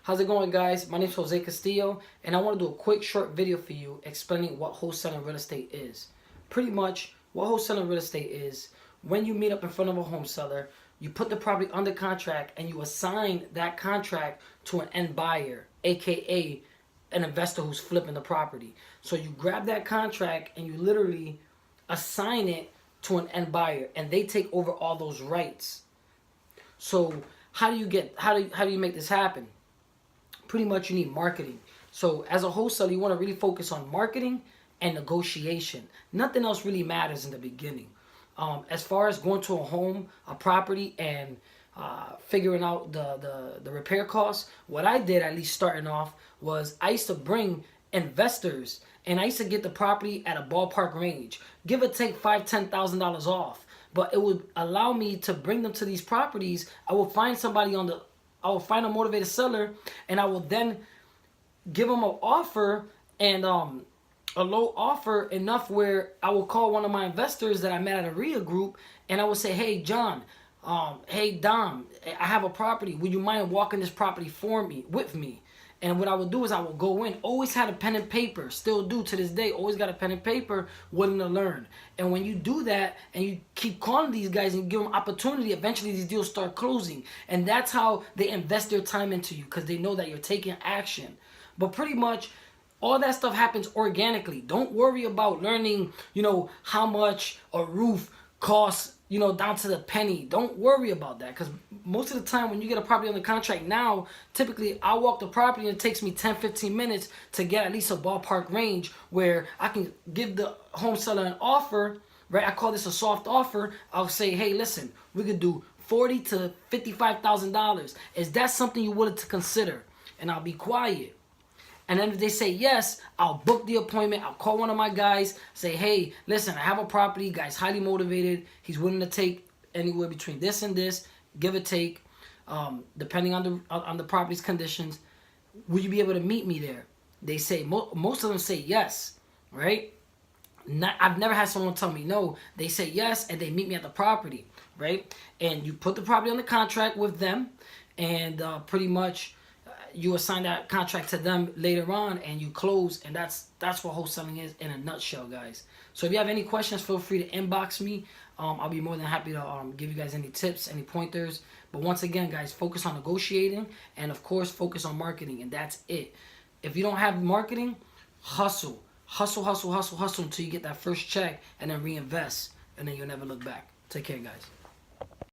How's it going, guys? My name is Jose Castillo, and I want to do a quick short video for you explaining what wholesaling real estate is. Pretty much, what wholesaling real estate is, when you meet up in front of a home seller, you put the property under contract and you assign that contract to an end buyer, aka an investor who's flipping the property. So you grab that contract and you literally assign it to an end buyer, and they take over all those rights. So how do you make this happen? Pretty much you need marketing. So as a wholesaler, you want to really focus on marketing and negotiation. Nothing else really matters in the beginning. As far as going to a home, a property, and figuring out the repair costs, what I did, at least starting off, was I used to bring investors, and I used to get the property at a ballpark range, give or take $5,000-$10,000 off. But it would allow me to bring them to these properties. I will find I will find a motivated seller, and I will then give them an offer, and a low offer enough where I will call one of my investors that I met at a RIA group, and I will say, hey, John, hey, Dom, I have a property. Would you mind walking this property with me? And what I would do is I would go in, always had a pen and paper, still do to this day, always got a pen and paper, willing to learn. And when you do that and you keep calling these guys and give them opportunity, eventually these deals start closing. And that's how they invest their time into you, because they know that you're taking action. But pretty much all that stuff happens organically. Don't worry about learning, how much a roof costs, down to the penny. Don't worry about that, because most of the time when you get a property under contract now, typically I walk the property and it takes me 10-15 minutes to get at least a ballpark range where I can give the home seller an offer, right? I call this a soft offer. I'll say, hey, listen, we could do $40,000 to $55,000. Is that something you're willing to consider? And I'll be quiet. And then if they say yes, I'll book the appointment. I'll call one of my guys, say, hey, listen, I have a property. Guy's highly motivated. He's willing to take anywhere between this and this, give or take, depending on the property's conditions. Will you be able to meet me there? They say, most of them say yes, right? I've never had someone tell me no. They say yes, and they meet me at the property, right? And you put the property on the contract with them, and pretty much you assign that contract to them later on, and you close. And that's what wholesaling is in a nutshell, guys. So if you have any questions, feel free to inbox me. I'll be more than happy to give you guys any tips, any pointers. But once again, guys, focus on negotiating, and of course focus on marketing, and that's it. If you don't have marketing, hustle until you get that first check, and then reinvest, and then you'll never look back. Take care, guys.